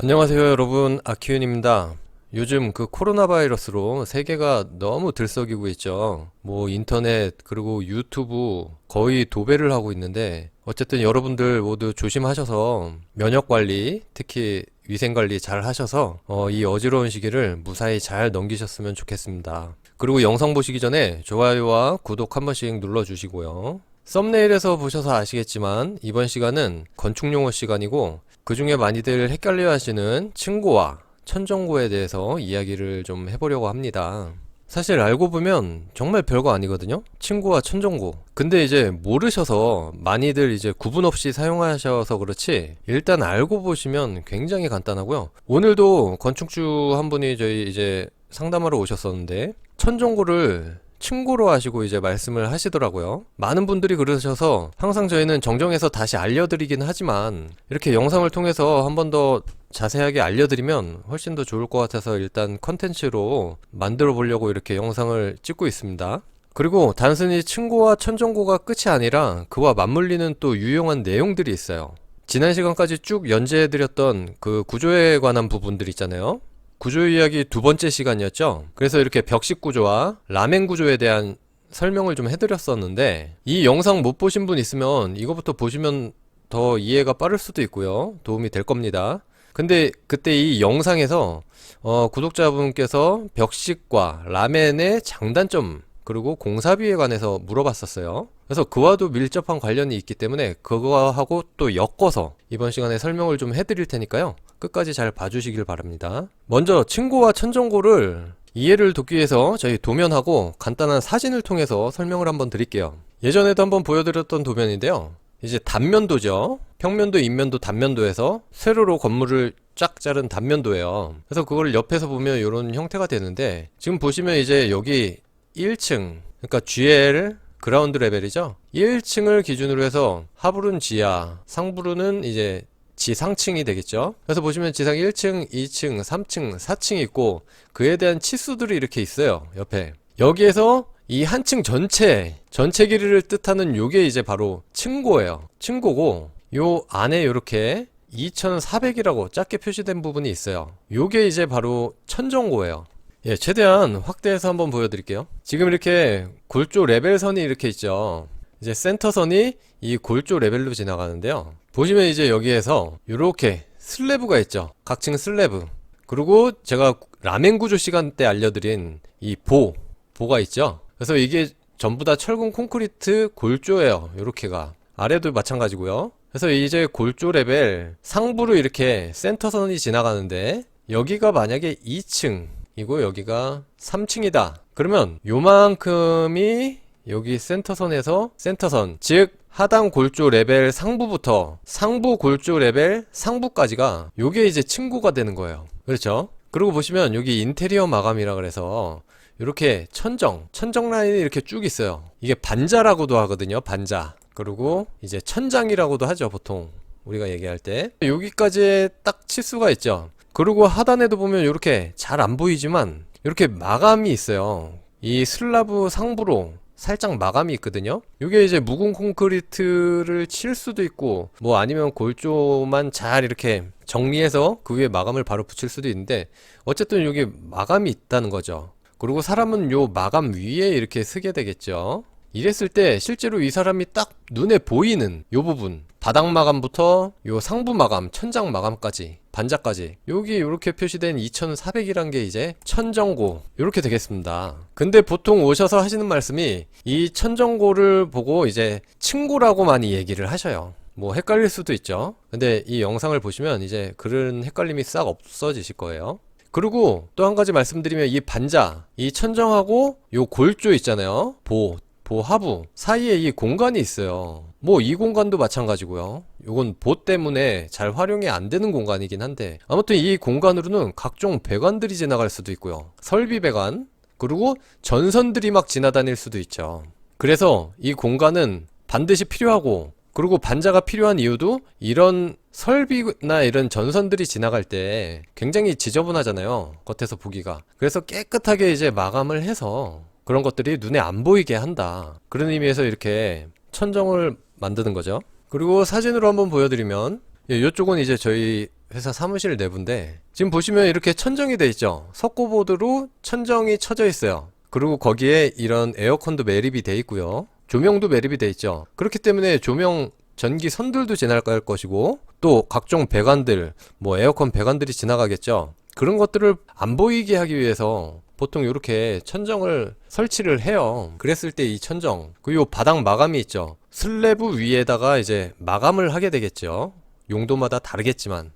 안녕하세요 여러분, 아키윤입니다. 요즘 그 코로나 바이러스로 세계가 너무 들썩이고 있죠. 뭐 인터넷 그리고 유튜브 거의 도배를 하고 있는데, 어쨌든 여러분들 모두 조심하셔서 면역 관리, 특히 위생 관리 잘 하셔서 이 어지러운 시기를 무사히 잘 넘기셨으면 좋겠습니다. 그리고 영상 보시기 전에 좋아요와 구독 한 번씩 눌러주시고요. 썸네일에서 보셔서 아시겠지만 이번 시간은 건축용어 시간이고, 그 중에 많이들 헷갈려 하시는 층고와 천정고에 대해서 이야기를 좀 해보려고 합니다. 사실 알고 보면 정말 별거 아니거든요. 층고와 천정고. 근데 이제 모르셔서 많이들 이제 구분 없이 사용하셔서 그렇지, 일단 알고 보시면 굉장히 간단하고요. 오늘도 건축주 한 분이 저희 이제 상담하러 오셨었는데, 천정고를 층고로 하시고 이제 말씀을 하시더라고요. 많은 분들이 그러셔서 항상 저희는 정정해서 다시 알려드리긴 하지만, 이렇게 영상을 통해서 한 번 더 자세하게 알려드리면 훨씬 더 좋을 것 같아서 일단 컨텐츠로 만들어 보려고 이렇게 영상을 찍고 있습니다. 그리고 단순히 층고와 천정고가 끝이 아니라 그와 맞물리는 또 유용한 내용들이 있어요. 지난 시간까지 쭉 연재해드렸던 그 구조에 관한 부분들 있잖아요. 구조 이야기 두 번째 시간이었죠. 그래서 이렇게 벽식 구조와 라멘 구조에 대한 설명을 좀 해드렸었는데, 이 영상 못 보신 분 있으면 이거부터 보시면 더 이해가 빠를 수도 있고요. 도움이 될 겁니다. 근데 그때 이 영상에서 구독자분께서 벽식과 라멘의 장단점 그리고 공사비에 관해서 물어봤었어요. 그래서 그와도 밀접한 관련이 있기 때문에 그거하고 또 엮어서 이번 시간에 설명을 좀 해드릴 테니까요. 끝까지 잘 봐주시길 바랍니다. 먼저 층고와 천정고를 이해를 돕기 위해서 저희 도면하고 간단한 사진을 통해서 설명을 한번 드릴게요. 예전에도 한번 보여드렸던 도면인데요. 이제 단면도죠. 평면도, 인면도, 단면도에서 세로로 건물을 쫙 자른 단면도예요. 그래서 그걸 옆에서 보면 이런 형태가 되는데, 지금 보시면 이제 여기 1층, 그러니까 GL 그라운드 레벨이죠. 1층을 기준으로 해서 하부는 지하, 상부는 이제 지상층이 되겠죠. 그래서 보시면 지상 1층, 2층, 3층, 4층이 있고, 그에 대한 치수들이 이렇게 있어요. 옆에. 여기에서 이 한 층 전체 길이를 뜻하는 요게 이제 바로 층고예요. 층고고, 요 안에 요렇게 2400이라고 작게 표시된 부분이 있어요. 요게 이제 바로 천정고예요. 예, 최대한 확대해서 한번 보여드릴게요. 지금 이렇게 골조 레벨선이 이렇게 있죠. 이제 센터선이 이 골조 레벨로 지나가는데요. 보시면 이제 여기에서 이렇게 슬래브가 있죠. 각층 슬래브. 그리고 제가 라멘 구조 시간 때 알려드린 이 보가 있죠. 그래서 이게 전부 다 철근 콘크리트 골조예요. 요렇게가. 아래도 마찬가지고요. 그래서 이제 골조 레벨 상부로 이렇게 센터선이 지나가는데, 여기가 만약에 2층이고 여기가 3층이다. 그러면 요만큼이 여기 센터선에서 센터선, 즉 하단 골조 레벨 상부부터 상부 골조 레벨 상부까지가 요게 이제 층고가 되는 거예요. 그렇죠? 그리고 보시면 여기 인테리어 마감이라 그래서 이렇게 천정 라인이 이렇게 쭉 있어요. 이게 반자라고도 하거든요. 반자. 그리고 이제 천장이라고도 하죠. 보통 우리가 얘기할 때 여기까지 딱 치수가 있죠. 그리고 하단에도 보면 이렇게 잘 안 보이지만 이렇게 마감이 있어요. 이 슬라브 상부로 살짝 마감이 있거든요. 이게 이제 묵은 콘크리트를 칠 수도 있고, 뭐 아니면 골조만 잘 이렇게 정리해서 그 위에 마감을 바로 붙일 수도 있는데, 어쨌든 여기 마감이 있다는 거죠. 그리고 사람은 요 마감 위에 이렇게 서게 되겠죠. 이랬을 때 실제로 이 사람이 딱 눈에 보이는 요 부분, 바닥 마감부터 요 상부 마감, 천장 마감까지, 반자까지, 여기 이렇게 표시된 2400이란 게 이제 천정고 이렇게 되겠습니다. 근데 보통 오셔서 하시는 말씀이 이 천정고를 보고 이제 층고라고 많이 얘기를 하셔요. 뭐 헷갈릴 수도 있죠. 근데 이 영상을 보시면 이제 그런 헷갈림이 싹 없어지실 거예요. 그리고 또 한 가지 말씀드리면, 이 반자, 이 천정하고 요 골조 있잖아요. 보 하부 사이에 이 공간이 있어요. 뭐 이 공간도 마찬가지고요. 요건 보 때문에 잘 활용이 안 되는 공간이긴 한데, 아무튼 이 공간으로는 각종 배관들이 지나갈 수도 있고요. 설비 배관, 그리고 전선들이 막 지나다닐 수도 있죠. 그래서 이 공간은 반드시 필요하고, 그리고 반자가 필요한 이유도 이런 설비나 이런 전선들이 지나갈 때 굉장히 지저분하잖아요. 겉에서 보기가. 그래서 깨끗하게 이제 마감을 해서 그런 것들이 눈에 안 보이게 한다. 그런 의미에서 이렇게 천정을 만드는 거죠. 그리고 사진으로 한번 보여드리면, 이쪽은 이제 저희 회사 사무실 내부인데 지금 보시면 이렇게 천정이 돼 있죠. 석고보드로 천정이 쳐져 있어요. 그리고 거기에 이런 에어컨도 매립이 돼 있고요. 조명도 매립이 돼 있죠. 그렇기 때문에 조명 전기 선들도 지나갈 것이고 또 각종 배관들, 뭐 에어컨 배관들이 지나가겠죠. 그런 것들을 안 보이게 하기 위해서 보통 이렇게 천정을 설치를 해요. 그랬을 때 이 천정, 그리고 요 바닥 마감이 있죠. 슬래브 위에다가 이제 마감을 하게 되겠죠. 용도마다 다르겠지만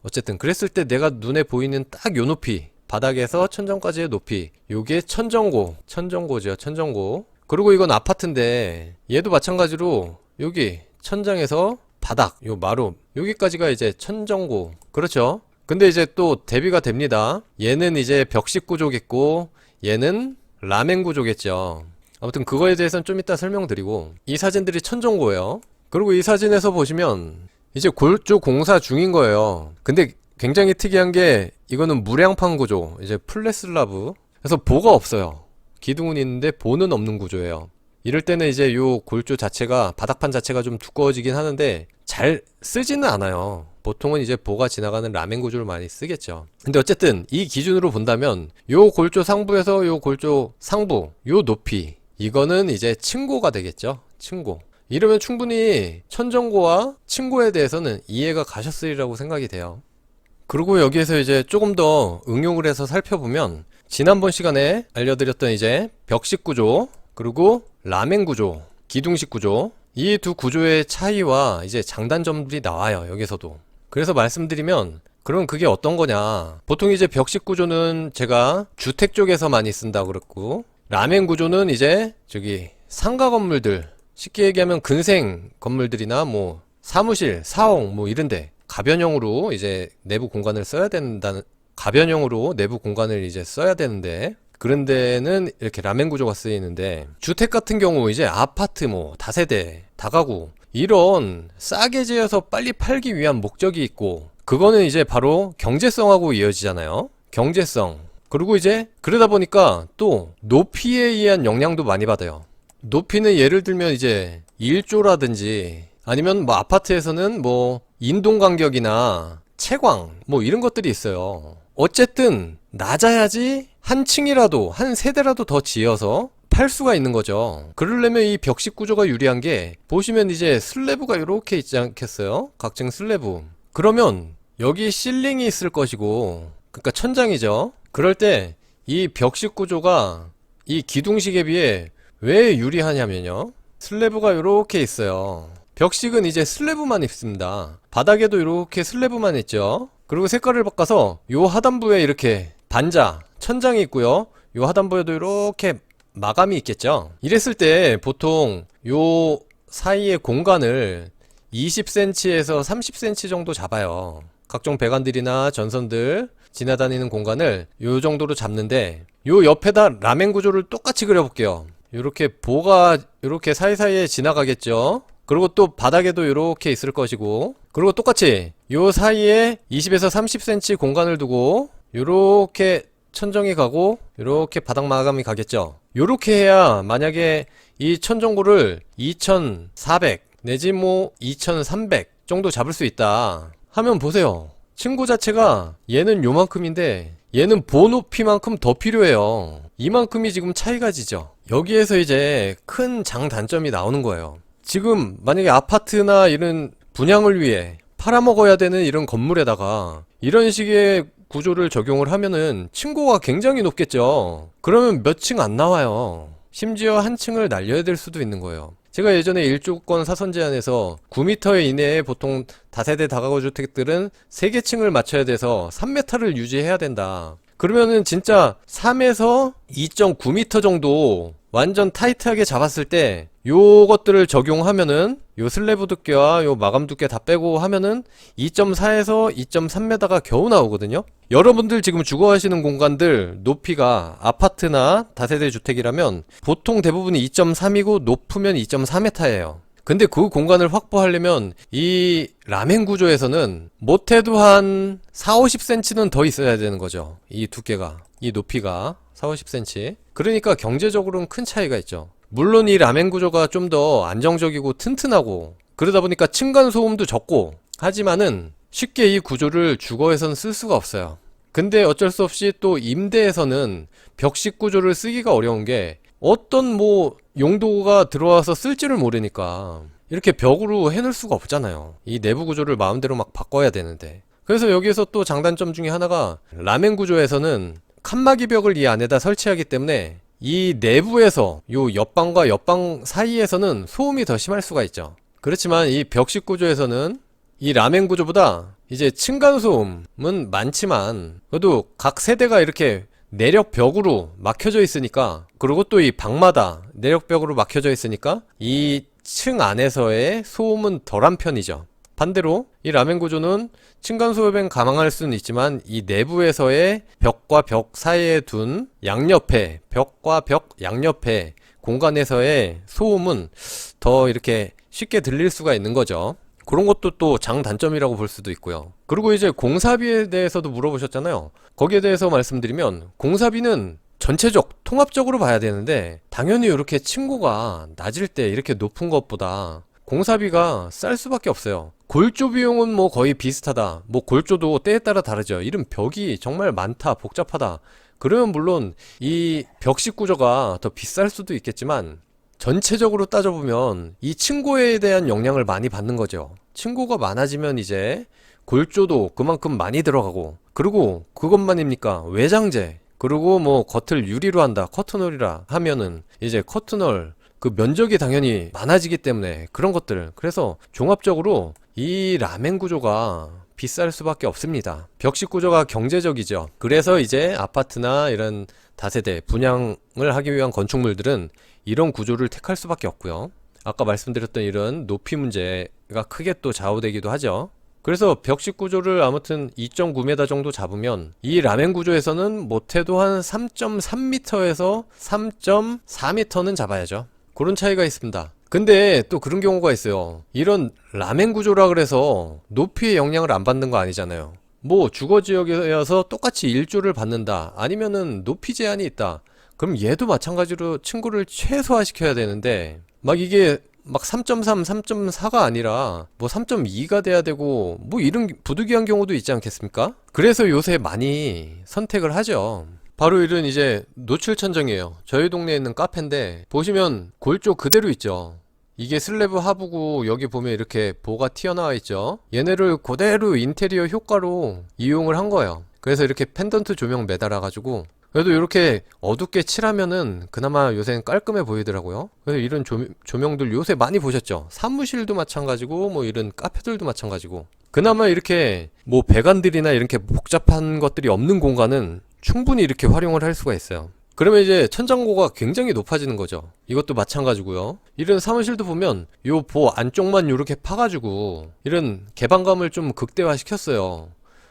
어쨌든 그랬을 때 내가 눈에 보이는 딱 요 높이, 바닥에서 천정까지의 높이, 요게 천정고죠. 천정고. 그리고 이건 아파트인데 얘도 마찬가지로 여기 천장에서 바닥, 요 마룸, 여기까지가 이제 천정고. 그렇죠. 근데 이제 또 대비가 됩니다. 얘는 이제 벽식 구조겠고 얘는 라멘 구조겠죠. 아무튼 그거에 대해서는 좀 이따 설명드리고, 이 사진들이 천정고예요. 그리고 이 사진에서 보시면 이제 골조 공사 중인 거예요. 근데 굉장히 특이한 게 이거는 무량판 구조, 이제 플랫슬라브. 그래서 보가 없어요. 기둥은 있는데 보는 없는 구조예요. 이럴 때는 이제 요 골조 자체가, 바닥판 자체가 좀 두꺼워지긴 하는데 잘 쓰지는 않아요. 보통은 이제 보가 지나가는 라멘 구조를 많이 쓰겠죠. 근데 어쨌든 이 기준으로 본다면 요 골조 상부에서 요 골조 상부, 요 높이, 이거는 이제 층고가 되겠죠. 층고. 이러면 충분히 천정고와 층고에 대해서는 이해가 가셨으리라고 생각이 돼요. 그리고 여기에서 이제 조금 더 응용을 해서 살펴보면 지난번 시간에 알려드렸던 이제 벽식 구조, 그리고 라멘 구조, 기둥식 구조, 이 두 구조의 차이와 이제 장단점들이 나와요. 여기서도. 그래서 말씀드리면 그럼 그게 어떤 거냐, 보통 이제 벽식 구조는 제가 주택 쪽에서 많이 쓴다고 그랬고, 라멘 구조는 이제 저기 상가 건물들, 쉽게 얘기하면 근생 건물들이나 뭐 사무실, 사옥 뭐 이런데 가변형으로 이제 내부 공간을 써야 된다는, 가변형으로 내부 공간을 이제 써야 되는데 그런 데는 이렇게 라멘 구조가 쓰이는데, 주택 같은 경우 이제 아파트 뭐 다세대, 다가구 이런 싸게 지어서 빨리 팔기 위한 목적이 있고, 그거는 이제 바로 경제성하고 이어지잖아요. 경제성. 그리고 이제 그러다 보니까 또 높이에 의한 영향도 많이 받아요. 높이는 예를 들면 이제 1조라든지 아니면 뭐 아파트에서는 뭐 인동 간격이나 채광 뭐 이런 것들이 있어요. 어쨌든 낮아야지 한 층이라도, 한 세대라도 더 지어서 팔 수가 있는 거죠. 그러려면 이 벽식 구조가 유리한 게, 보시면 이제 슬래브가 이렇게 있지 않겠어요? 각층 슬래브. 그러면 여기 실링이 있을 것이고, 그러니까 천장이죠. 그럴 때 이 벽식 구조가 이 기둥식에 비해 왜 유리하냐면요, 슬래브가 이렇게 있어요. 벽식은 이제 슬래브만 있습니다. 바닥에도 이렇게 슬래브만 있죠. 그리고 색깔을 바꿔서 요 하단부에 이렇게 반자, 천장이 있고요. 요 하단부에도 이렇게 마감이 있겠죠. 이랬을 때 보통 요 사이의 공간을 20cm에서 30cm 정도 잡아요. 각종 배관들이나 전선들 지나다니는 공간을 요 정도로 잡는데, 요 옆에다 라멘 구조를 똑같이 그려볼게요. 요렇게 보가 요렇게 사이사이에 지나가겠죠. 그리고 또 바닥에도 요렇게 있을 것이고, 그리고 똑같이 요 사이에 20에서 30cm 공간을 두고 요렇게 천정이 가고 요렇게 바닥 마감이 가겠죠. 요렇게 해야 만약에 이 천정고를 2400 내지 뭐 2300 정도 잡을 수 있다 하면, 보세요. 층고 자체가 얘는 요만큼인데 얘는 보 높이만큼 더 필요해요. 이만큼이 지금 차이가 지죠. 여기에서 이제 큰 장단점이 나오는 거예요. 지금 만약에 아파트나 이런 분양을 위해 팔아먹어야 되는 이런 건물에다가 이런 식의 구조를 적용을 하면은 층고가 굉장히 높겠죠. 그러면 몇 층 안 나와요. 심지어 한 층을 날려야 될 수도 있는 거예요. 제가 예전에 일조권 사선 제안에서 9m 이내에 보통 다세대 다가구 주택들은 3개 층을 맞춰야 돼서 3m를 유지해야 된다. 그러면은 진짜 3에서 2.9m 정도 완전 타이트하게 잡았을 때 요것들을 적용하면은 요 슬래브 두께와 요 마감 두께 다 빼고 하면은 2.4에서 2.3m가 겨우 나오거든요. 여러분들 지금 주거 하시는 공간들 높이가 아파트나 다세대 주택이라면 보통 대부분이 2.3이고 높으면 2.4m예요. 근데 그 공간을 확보하려면 이 라멘 구조에서는 못해도 한 4, 50cm는 더 있어야 되는 거죠. 이 두께가, 이 높이가 4, 50cm. 그러니까 경제적으로는 큰 차이가 있죠. 물론 이 라멘 구조가 좀 더 안정적이고 튼튼하고 그러다 보니까 층간 소음도 적고 하지만은 쉽게 이 구조를 주거에선 쓸 수가 없어요. 근데 어쩔 수 없이 또 임대에서는 벽식 구조를 쓰기가 어려운 게 어떤 뭐 용도가 들어와서 쓸지를 모르니까 이렇게 벽으로 해놓을 수가 없잖아요. 이 내부 구조를 마음대로 막 바꿔야 되는데. 그래서 여기에서 또 장단점 중에 하나가 라멘 구조에서는 칸막이 벽을 이 안에다 설치하기 때문에 이 내부에서 요 옆방과 옆방 사이에서는 소음이 더 심할 수가 있죠. 그렇지만 이 벽식 구조에서는 이 라멘 구조보다 이제 층간소음은 많지만 그래도 각 세대가 이렇게 내력벽으로 막혀져 있으니까, 그리고 또 이 방마다 내력벽으로 막혀져 있으니까 이 층 안에서의 소음은 덜한 편이죠. 반대로 이 라멘 구조는 층간소음엔 감안할 수는 있지만 이 내부에서의 벽과 벽 사이에 둔 양옆에, 벽과 벽 양옆에 공간에서의 소음은 더 이렇게 쉽게 들릴 수가 있는 거죠. 그런 것도 또 장단점이라고 볼 수도 있고요. 그리고 이제 공사비에 대해서도 물어보셨잖아요. 거기에 대해서 말씀드리면, 공사비는 전체적, 통합적으로 봐야 되는데 당연히 이렇게 층고가 낮을 때 이렇게 높은 것보다 공사비가 쌀 수밖에 없어요. 골조 비용은 뭐 거의 비슷하다. 뭐 골조도 때에 따라 다르죠. 이런 벽이 정말 많다, 복잡하다. 그러면 물론 이 벽식 구조가 더 비쌀 수도 있겠지만 전체적으로 따져보면 이 층고에 대한 영향을 많이 받는 거죠. 층고가 많아지면 이제 골조도 그만큼 많이 들어가고, 그리고 그것만입니까? 외장재, 그리고 뭐 겉을 유리로 한다, 커튼홀이라 하면은 이제 커튼홀 그 면적이 당연히 많아지기 때문에 그런 것들. 그래서 종합적으로 이 라멘 구조가 비쌀 수밖에 없습니다. 벽식 구조가 경제적이죠. 그래서 이제 아파트나 이런 다세대 분양을 하기 위한 건축물들은 이런 구조를 택할 수밖에 없고요. 아까 말씀드렸던 이런 높이 문제가 크게 또 좌우되기도 하죠. 그래서 벽식 구조를 아무튼 2.9m 정도 잡으면 이 라멘 구조에서는 못해도 한 3.3m에서 3.4m는 잡아야죠. 그런 차이가 있습니다. 근데 또 그런 경우가 있어요. 이런 라멘 구조라 그래서 높이의 영향을 안 받는 거 아니잖아요. 뭐 주거지역이어서 똑같이 일조를 받는다, 아니면은 높이 제한이 있다, 그럼 얘도 마찬가지로 층고를 최소화시켜야 되는데 막 이게 막 3.3, 3.4가 아니라 뭐 3.2가 돼야 되고 뭐 이런 부득이한 경우도 있지 않겠습니까? 그래서 요새 많이 선택을 하죠. 바로 이런 이제 노출천정이에요. 저희 동네에 있는 카페인데 보시면 골조 그대로 있죠. 이게 슬래브 하부고 여기 보면 이렇게 보가 튀어나와 있죠. 얘네를 그대로 인테리어 효과로 이용을 한 거예요. 그래서 이렇게 펜던트 조명 매달아 가지고, 그래도 이렇게 어둡게 칠하면은 그나마 요새는 깔끔해 보이더라고요. 그래서 이런 조명들 요새 많이 보셨죠? 사무실도 마찬가지고 뭐 이런 카페들도 마찬가지고, 그나마 이렇게 뭐 배관들이나 이렇게 복잡한 것들이 없는 공간은 충분히 이렇게 활용을 할 수가 있어요. 그러면 이제 천장고가 굉장히 높아지는 거죠. 이것도 마찬가지고요. 이런 사무실도 보면 요 보 안쪽만 이렇게 파가지고 이런 개방감을 좀 극대화 시켰어요.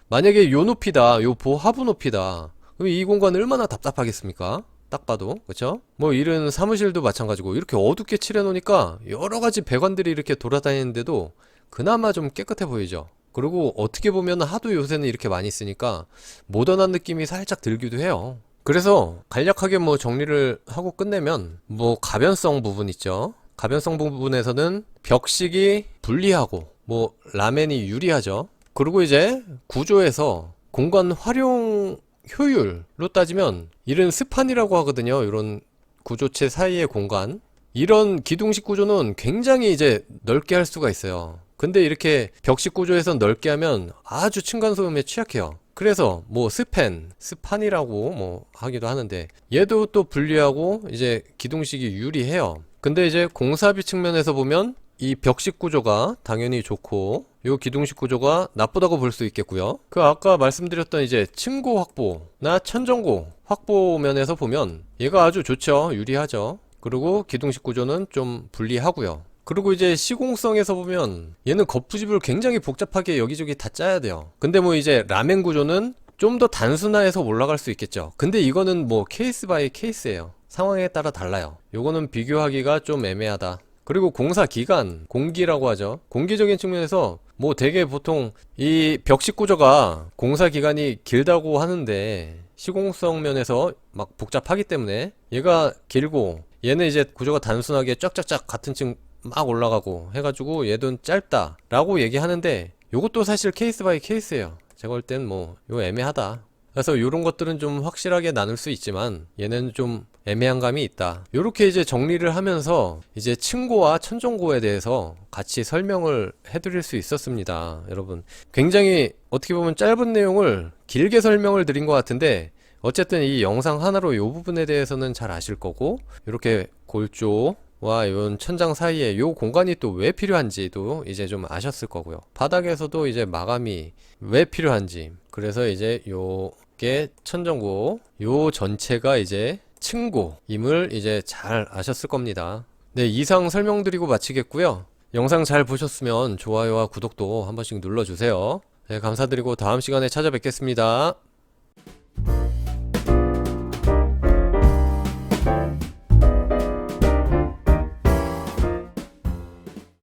만약에 요 높이다, 요 보 하부 높이다, 그럼 이 공간 얼마나 답답하겠습니까? 딱 봐도. 그쵸? 뭐 이런 사무실도 마찬가지고 이렇게 어둡게 칠해 놓으니까 여러가지 배관들이 이렇게 돌아다니는데도 그나마 좀 깨끗해 보이죠. 그리고 어떻게 보면 하도 요새는 이렇게 많이 쓰니까 모던한 느낌이 살짝 들기도 해요. 그래서 간략하게 뭐 정리를 하고 끝내면, 뭐 가변성 부분 있죠. 가변성 부분에서는 벽식이 불리하고 뭐 라멘이 유리하죠. 그리고 이제 구조에서 공간 활용 효율로 따지면 이런 스판이라고 하거든요. 이런 구조체 사이의 공간, 이런 기둥식 구조는 굉장히 이제 넓게 할 수가 있어요. 근데 이렇게 벽식 구조에서 넓게 하면 아주 층간소음에 취약해요. 그래서 뭐 스판이라고 뭐 하기도 하는데 얘도 또 불리하고 이제 기둥식이 유리해요. 근데 이제 공사비 측면에서 보면 이 벽식 구조가 당연히 좋고 요 기둥식 구조가 나쁘다고 볼 수 있겠고요. 그 아까 말씀드렸던 이제 층고 확보나 천정고 확보 면에서 보면 얘가 아주 좋죠. 유리하죠. 그리고 기둥식 구조는 좀 불리하고요. 그리고 이제 시공성에서 보면 얘는 겉부집을 굉장히 복잡하게 여기저기 다 짜야 돼요. 근데 뭐 이제 라멘 구조는 좀 더 단순화해서 올라갈 수 있겠죠. 근데 이거는 뭐 케이스 바이 케이스예요. 상황에 따라 달라요. 요거는 비교하기가 좀 애매하다. 그리고 공사 기간, 공기라고 하죠. 공기적인 측면에서 뭐 되게 보통 이 벽식 구조가 공사 기간이 길다고 하는데 시공성 면에서 막 복잡하기 때문에 얘가 길고, 얘는 이제 구조가 단순하게 쫙쫙쫙 같은 층 막 올라가고 해가지고 얘도 짧다 라고 얘기하는데, 요것도 사실 케이스 바이 케이스예요. 제가 볼 땐 뭐 이거 애매하다. 그래서 요런 것들은 좀 확실하게 나눌 수 있지만 얘는 좀 애매한 감이 있다. 요렇게 이제 정리를 하면서 이제 층고와 천정고에 대해서 같이 설명을 해드릴 수 있었습니다. 여러분 굉장히 어떻게 보면 짧은 내용을 길게 설명을 드린 것 같은데 어쨌든 이 영상 하나로 요 부분에 대해서는 잘 아실 거고, 이렇게 골조와 이런 천장 사이에 요 공간이 또 왜 필요한지도 이제 좀 아셨을 거고요. 바닥에서도 이제 마감이 왜 필요한지, 그래서 이제 요게 천정고, 요 전체가 이제 층고임을 이제 잘 아셨을 겁니다. 네, 이상 설명드리고 마치겠고요. 영상 잘 보셨으면 좋아요와 구독도 한 번씩 눌러주세요. 네, 감사드리고 다음 시간에 찾아뵙겠습니다.